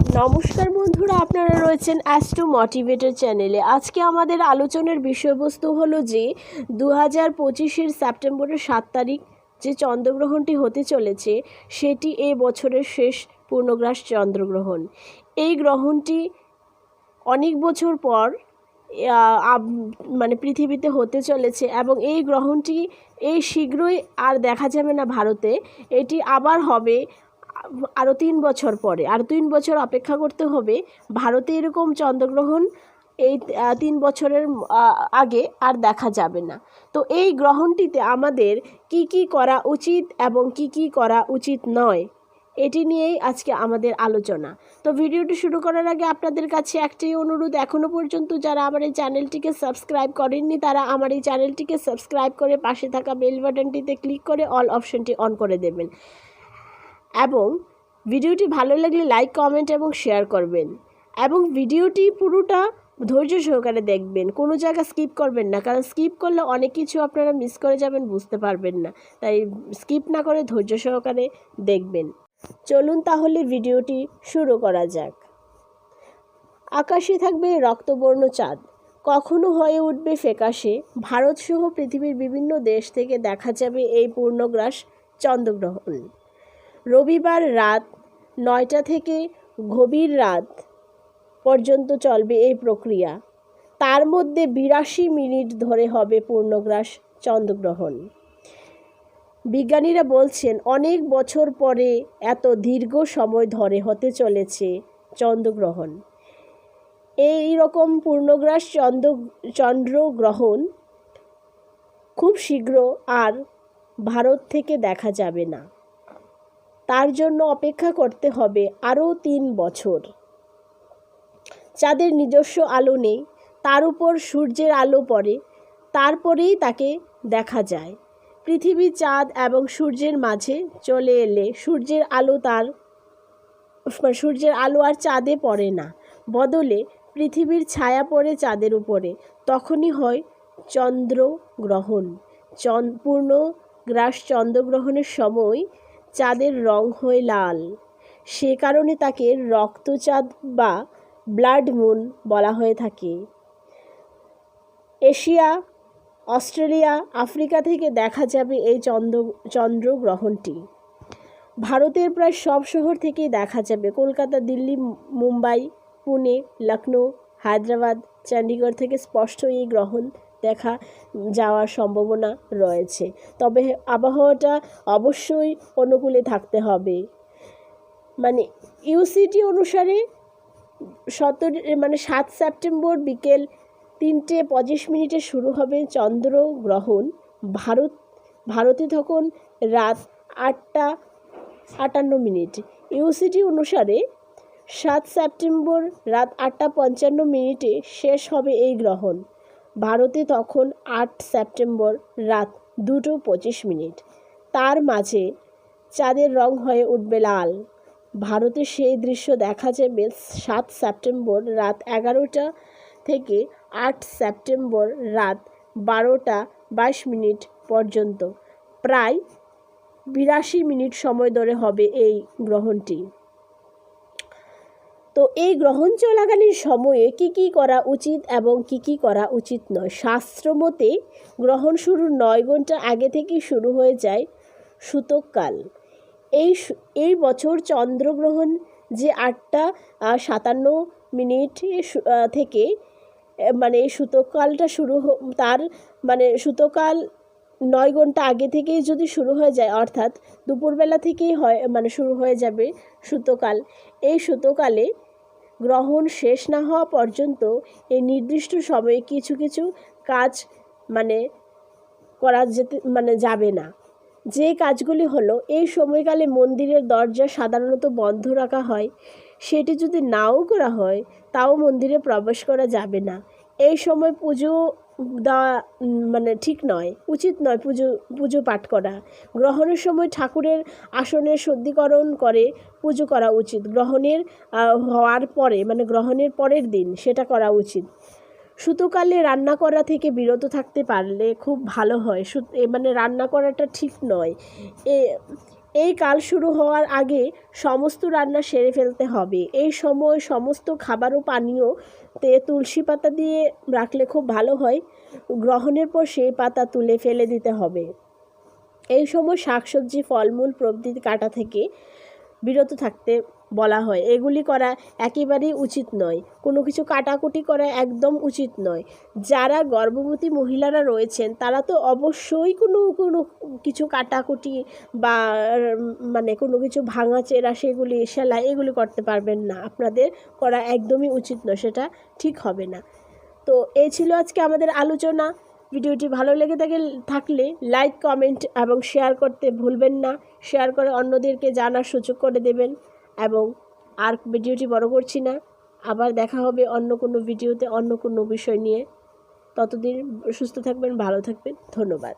নমস্কার বন্ধুরা, আপনারা রয়েছেন অ্যাস্ট্রো মোটিভেটর চ্যানেলে। আজকে আমাদের আলোচনার বিষয়বস্তু হলো যে 2025-এর সেপ্টেম্বরের 7 তারিখ যে চন্দ্রগ্রহণটি হতে চলেছে সেটি এই বছরের শেষ পূর্ণগ্রাস চন্দ্রগ্রহণ। এই গ্রহণটি অনেক বছর পর পৃথিবীতে হতে চলেছে এবং এই গ্রহণটি শীঘ্রই আর দেখা যাবে না ভারতে। এটি আবার হবে আরও 3 বছর পরে। আর 3 বছর অপেক্ষা করতে হবে। ভারতে এরকম চন্দ্রগ্রহণ এই 3 বছরের আগে আর দেখা যাবে না। তো এই গ্রহণটিতে আমাদের কি করা উচিত এবং কি করা উচিত নয়, এটি নিয়েই আজকে আমাদের আলোচনা। তো ভিডিওটি শুরু করার আগে আপনাদের কাছে একটাই অনুরোধ, এখনও পর্যন্ত যারা আমার এই চ্যানেলটিকে সাবস্ক্রাইব করেননি তারা আমার এই চ্যানেলটিকে সাবস্ক্রাইব করে পাশে থাকা বেল বাটনটিতে ক্লিক করে অল অপশনটি অন করে দেবেন এবং ভিডিওটি ভালো লাগলে লাইক, কমেন্ট এবং শেয়ার করবেন এবং ভিডিওটি পুরোটা ধৈর্য সহকারে দেখবেন, কোনো জায়গা স্কিপ করবেন না, কারণ স্কিপ করলে অনেক কিছু আপনারা মিস করে যাবেন, বুঝতে পারবেন না। তাই স্কিপ না করে ধৈর্য সহকারে দেখবেন। চলুন তাহলে ভিডিওটি শুরু করা যাক। আকাশে থাকবে রক্তবর্ণ চাঁদ, কখনো হয়ে উঠবে ফ্যাকাশে। ভারতসহ পৃথিবীর বিভিন্ন দেশ থেকে দেখা যাবে এই পূর্ণগ্রাস চন্দ্রগ্রহণ। রবিবার রাত 9টা থেকে গভীর রাত পর্যন্ত চলবে এই প্রক্রিয়া। তার মধ্যে 82 মিনিট ধরে হবে পূর্ণগ্রাস চন্দ্রগ্রহণ। বিজ্ঞানীরা বলছেন অনেক বছর পরে এত দীর্ঘ সময় ধরে হতে চলেছে চন্দ্রগ্রহণ। এই রকম পূর্ণগ্রাস চন্দ্রগ্রহণ খুব শীঘ্র আর ভারত থেকে দেখা যাবে না। তার জন্য অপেক্ষা করতে হবে আরও 3 বছর। চাঁদের নিজস্ব আলো নেই, তার উপর সূর্যের আলো পড়ে, তারপরেই তাকে দেখা যায়। পৃথিবী চাঁদ এবং সূর্যের মাঝে চলে এলে সূর্যের আলো আর চাঁদে পড়ে না, বদলে পৃথিবীর ছায়া পড়ে চাঁদের উপরে। তখনই হয় চন্দ্রগ্রহণ। পূর্ণগ্রাস চন্দ্রগ্রহণের সময় চাঁদের রং হয় লাল, সে কারণে তাকে রক্তচাঁদ বা ব্লাড মুন বলা হয়ে থাকে। এশিয়া, অস্ট্রেলিয়া, আফ্রিকা থেকে দেখা যাবে এই চন্দ্রগ্রহণটি। ভারতের প্রায় সব শহর থেকেই দেখা যাবে। কলকাতা, দিল্লি, মুম্বাই, পুনে, লখনৌ, হায়দ্রাবাদ, চণ্ডীগড় থেকে স্পষ্ট এই গ্রহণ দেখা যাওয়ার সম্ভাবনা রয়েছে। তবে আবহাওয়াটা অবশ্যই অনুকূলে থাকতে হবে। ইউসিটি অনুসারে 7 সেপ্টেম্বর বিকেল 3:25 শুরু হবে চন্দ্রগ্রহণ। ভারতে তখন রাত 8:58। ইউসিটি অনুসারে 7 সেপ্টেম্বর রাত 8:55 শেষ হবে এই গ্রহণ। ভারতে তখন 8 সেপ্টেম্বর রাত 2:25। তার মাঝে চাঁদের রং হয়ে উঠবে লাল। ভারতে সেই দৃশ্য দেখা যাবে 7 সেপ্টেম্বর রাত 11টা থেকে 8 সেপ্টেম্বর রাত 12:22 পর্যন্ত। প্রায় 82 মিনিট সময় ধরে হবে এই গ্রহণটি। তো এই গ্রহণ চলাকালীন সময়ে কি করা উচিত এবং কি করা উচিত নয়। শাস্ত্রমতে গ্রহণ শুরুর 9 ঘন্টা আগে থেকেই শুরু হয়ে যায় সূতককাল। এই বছর চন্দ্রগ্রহণ যে 8:57 থেকে এই সূতককালটা সূতকাল 9 ঘন্টা আগে থেকেই যদি শুরু হয়ে যায়, অর্থাৎ দুপুরবেলা থেকেই শুরু হয়ে যাবে সূতকাল। এই সূতকালে গ্রহণ শেষ না হওয়া পর্যন্ত এই নির্দিষ্ট সময়ে কিছু কাজ করা যাবে না। যে কাজগুলি হলো, এই সময়কালে মন্দিরের দরজা সাধারণত বন্ধ রাখা হয়। সেটি যদি নাও করা হয় তাও মন্দিরে প্রবেশ করা যাবে না। এই সময় পুজো দেওয়া ঠিক নয়, উচিত নয় পুজো পাঠ করা। গ্রহণের সময় ঠাকুরের আসনের শুদ্ধিকরণ করে পুজো করা উচিত। গ্রহণের পরের দিন সেটা করা উচিত। সূতকালে রান্না করা থেকে বিরত থাকতে পারলে খুব ভালো হয়। রান্না করাটা ঠিক নয়। এই কাল শুরু হওয়ার আগে সমস্ত রান্না সেরে ফেলতে হবে। এই সময় সমস্ত খাবার ও পানীয়তে তুলসী পাতা দিয়ে রাখলে খুব ভালো হয়। গ্রহণের পর সেই পাতা তুলে ফেলে দিতে হবে। এই সময় শাকসবজি, ফলমূল প্রভৃতি কাটা থেকে বিরত থাকতে বলা হয়। এগুলি করা একেবারেই উচিত নয়। কোনো কিছু কাটাকুটি করা একদম উচিত নয়। যারা গর্ভবতী মহিলারা রয়েছেন তারা তো অবশ্যই কোনো কিছু কাটাকুটি বা মানে কোনো কিছু ভাঙাচেরা, সেগুলি সেলাই এগুলি করতে পারবেন না। আপনাদের করা একদমই উচিত নয়, সেটা ঠিক হবে না। তো এই ছিল আজকে আমাদের আলোচনা। ভিডিওটি ভালো লেগে থাকলে লাইক, কমেন্ট এবং শেয়ার করতে ভুলবেন না। শেয়ার করে অন্যদেরকে জানার সুযোগ করে দেবেন। এবং আর ভিডিওটি বড় করছি না, আবার দেখা হবে অন্য কোনো ভিডিওতে অন্য কোনো বিষয় নিয়ে। ততদিন সুস্থ থাকবেন, ভালো থাকবেন। ধন্যবাদ।